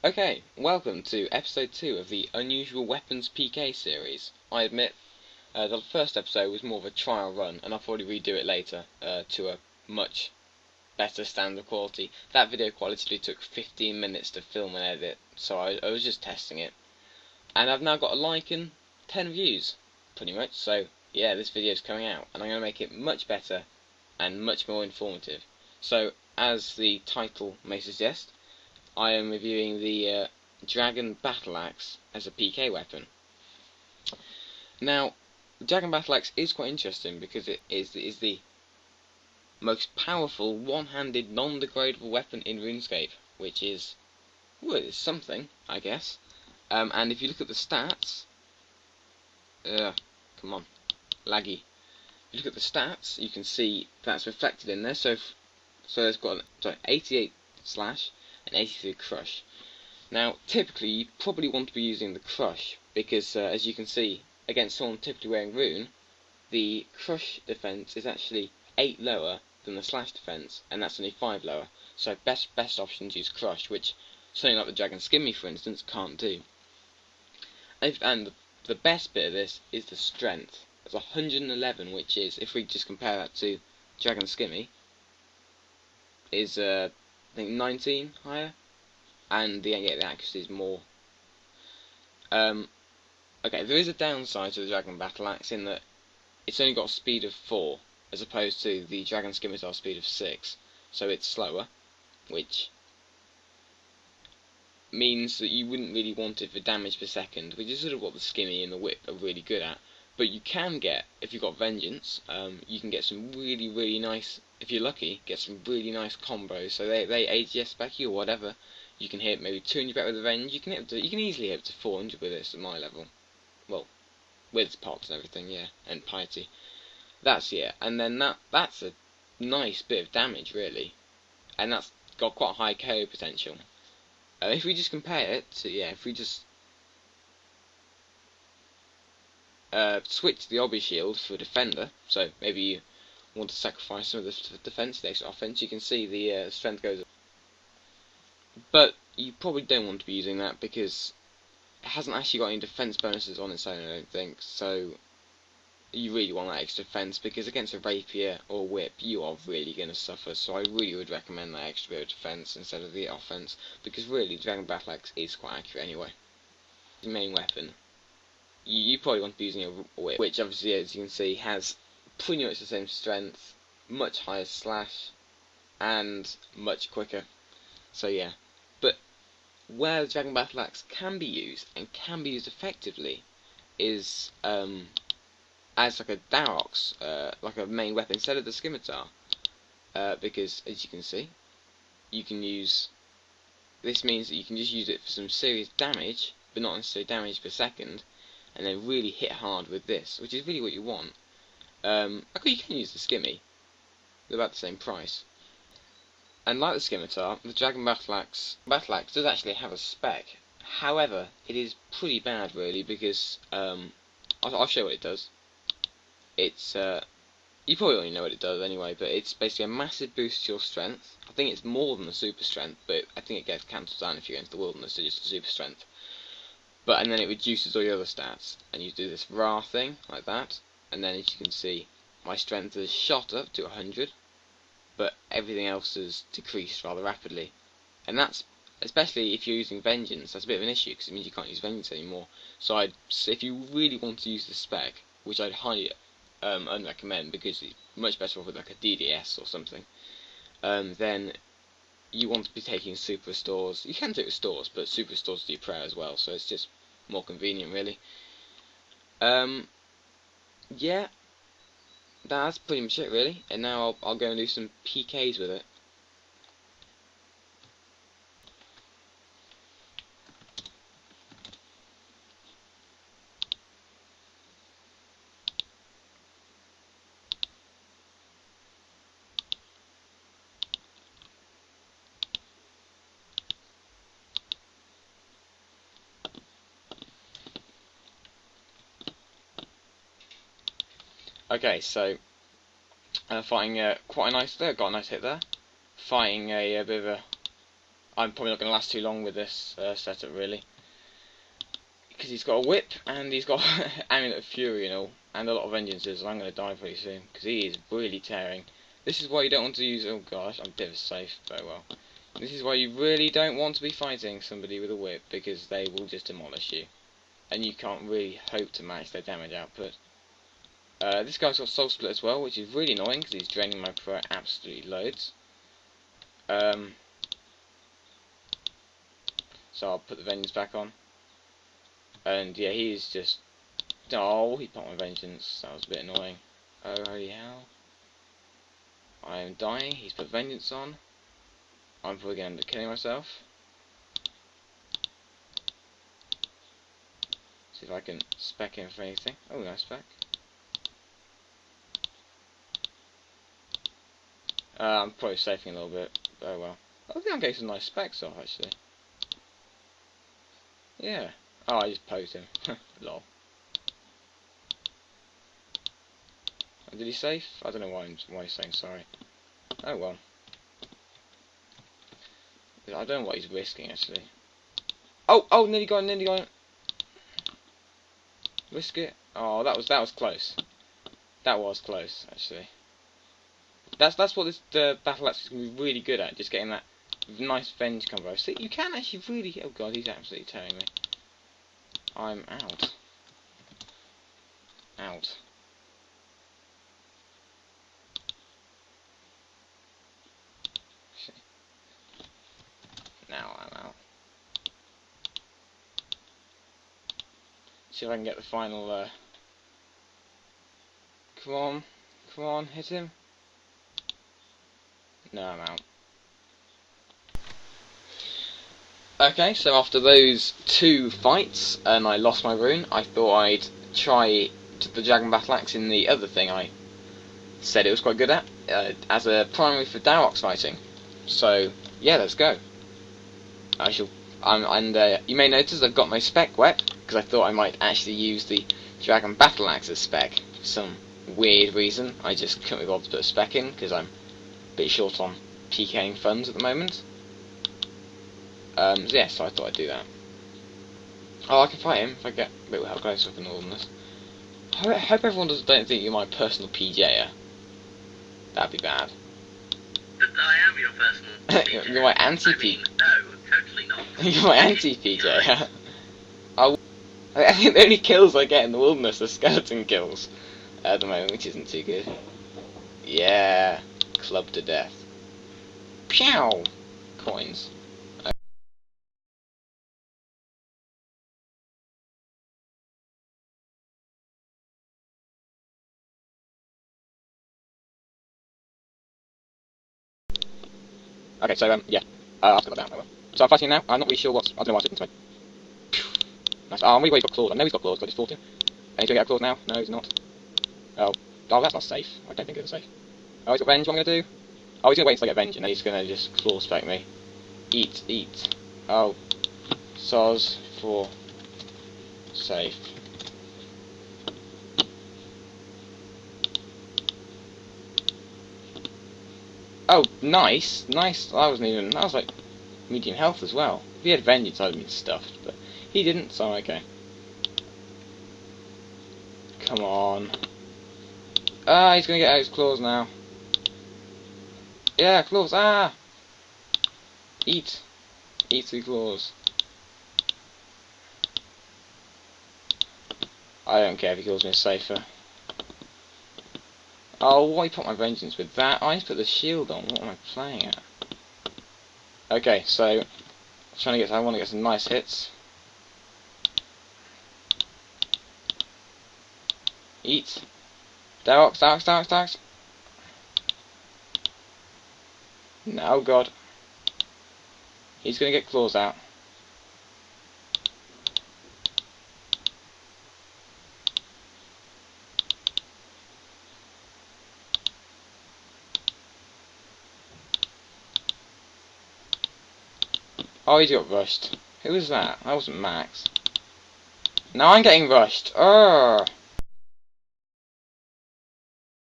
Okay, welcome to episode 2 of the Unusual Weapons PK series. I admit, the first episode was more of a trial run, and I'll probably redo it later to a much better standard quality. That video quality took 15 minutes to film and edit, so I was just testing it. And I've now got a like and 10 views, pretty much, so yeah, this video is coming out, and I'm going to make it much better and much more informative. So, as the title may suggest, I am reviewing the Dragon Battleaxe as a PK weapon. Now, the Dragon Battleaxe is quite interesting because it is the most powerful one-handed non-degradable weapon in RuneScape, which is, well, it's something, I guess. And if you look at the stats, come on, laggy. If you look at the stats, you can see that's reflected in there. So it's got 88 slash and 83 crush. Now, typically, you probably want to be using the crush because, as you can see, against someone typically wearing rune, the crush defense is actually 8 lower than the slash defense, and that's only 5 lower. So best option to use crush, which something like the Dragon Skimmy, for instance, can't do. And the best bit of this is the strength. It's 111, which is, if we just compare that to Dragon Skimmy, is I think 19 higher, and the accuracy is more. Okay, there is a downside to the Dragon Battleaxe in that it's only got a speed of 4, as opposed to the Dragon Skimmer's speed of 6, so it's slower, which means that you wouldn't really want it for damage per second, which is sort of what the Skimmy and the Whip are really good at. But you can get, if you've got Vengeance, you can get some really nice, if you're lucky, get some really nice combos. So they AGS spec you or whatever. You can hit maybe 200 better with Revenge. You can easily hit up to 400 with this at my level. Well, with pots and everything, yeah, and piety. That's and then that's a nice bit of damage really, and that's got quite a high KO potential. If we just compare it to if we just switch the Obby Shield for Defender, so maybe you want to sacrifice some of the defense, the extra offense, you can see the strength goes up. But you probably don't want to be using that because it hasn't actually got any defense bonuses on its own, I don't think, so you really want that extra defense because against a Rapier or Whip you are really going to suffer, so I really would recommend that extra bit of defense instead of the offense, because really Dragon Battleaxe is quite accurate anyway. The main weapon, you probably want to be using a Whip, which obviously, as you can see, has pretty much the same strength, much higher slash, and much quicker. So yeah, but where the Dragon Battleaxe can be used, and can be used effectively, is as like a Darox, like a main weapon instead of the Scimitar, because as you can see, you can use, this means that you can just use it for some serious damage, but not necessarily damage per second, and then really hit hard with this, which is really what you want. Okay, you can use the Skimmy, they're about the same price. And like the Scimitar, the Dragon Battleaxe does actually have a spec. However, it is pretty bad really, because I'll show you what it does. It's you probably already know what it does anyway, but it's basically a massive boost to your strength. I think it's more than the super strength, but I think it gets cancelled down if you go into the wilderness, so just the super strength. And then it reduces all your other stats, and you do this raw thing like that, and then as you can see, my strength has shot up to 100, but everything else has decreased rather rapidly, and that's, especially if you're using Vengeance, that's a bit of an issue because it means you can't use Vengeance anymore. So if you really want to use the spec, which I'd highly unrecommend because it's much better off with like a DDS or something, then you want to be taking super restores. You can do it with stores, but super restores do prayer as well, so it's just more convenient really. Yeah, that's pretty much it really, and now I'll go and do some PKs with it. Okay, so fighting quite a nice, got a nice hit there. Fighting a bit of I'm probably not going to last too long with this setup, really. Because he's got a whip, and he's got Amulet of Fury and all, and a lot of vengeances, and I'm going to die pretty soon, because he is really tearing. This is why you don't want to use... Oh gosh, I'm a bit of a safe, very well. This is why you really don't want to be fighting somebody with a whip, because they will just demolish you. And you can't really hope to match their damage output. This guy's got Soul Split as well, which is really annoying, because he's draining my pro absolutely loads. So I'll put the Vengeance back on. And yeah, he's just... Oh, he popped my Vengeance. That was a bit annoying. Oh, holy hell. I am dying. He's put Vengeance on. I'm probably going to end up killing myself. See if I can spec him for anything. Oh, nice spec. I'm probably safing a little bit. Oh well. I think I'm getting some nice specs off, actually. Yeah. Oh, I just posed him. Lol. Did he safe? I don't know why he's saying sorry. Oh well. I don't know what he's risking, actually. Oh, nearly got him. Risk it. Oh, that was close. That was close, actually. That's what the Battleaxe is going to be really good at, just getting that nice venge combo. See, you can actually really... Oh god, he's absolutely tearing me. I'm out. Now I'm out. See if I can get the final... Come on, hit him. No, I'm out. Okay, so after those 2 fights, and I lost my rune, I thought I'd try the Dragon Battleaxe in the other thing I said it was quite good at, as a primary for Battleaxe fighting. So, yeah, let's go. You may notice I've got my spec wet, because I thought I might actually use the Dragon Battleaxe as spec for some weird reason. I just couldn't be bothered to put a spec in, because I'm a bit short on PKing funds at the moment. So yeah, so I thought I'd do that. Oh, I can fight him if I get a bit how close up in the wilderness. I hope everyone don't think you're my personal PJer. That'd be bad. But I am your personal PJ. You're my anti-PJ. No, totally not. You're my anti-PJ. I think the only kills I get in the wilderness are skeleton kills at the moment, which isn't too good. Yeah, clubbed to death. Pow! Coins. Okay, so yeah, I'll put that down. So I'm fighting now. I'm not really sure what's... I don't know why I took into Nice. Oh, I'm really worried he's got claws. I know he's got claws, but I just fought him. And he's going to get claws now? No, he's not. Oh, that's not safe. I don't think it's safe. Oh, he's got venge. What am I going to do? Oh, he's going to wait until I get venge, and then he's going to just claw spec me. Eat. Oh. Soz for safe. Oh, nice. That was like medium health as well. If he had vengeance, I'd have been stuffed, but he didn't, so okay. Come on. Ah, he's gonna get out his claws now. Yeah, claws, ah! Eat 3 claws. I don't care if he kills me, it's safer. Oh, why put my vengeance with that? I need to put the shield on. What am I playing at? Okay, so I want to get some nice hits. Eat. Battleaxe. No, God. He's gonna get claws out. Oh, he got rushed. Who was that? That wasn't Max. Now I'm getting rushed. Urgh.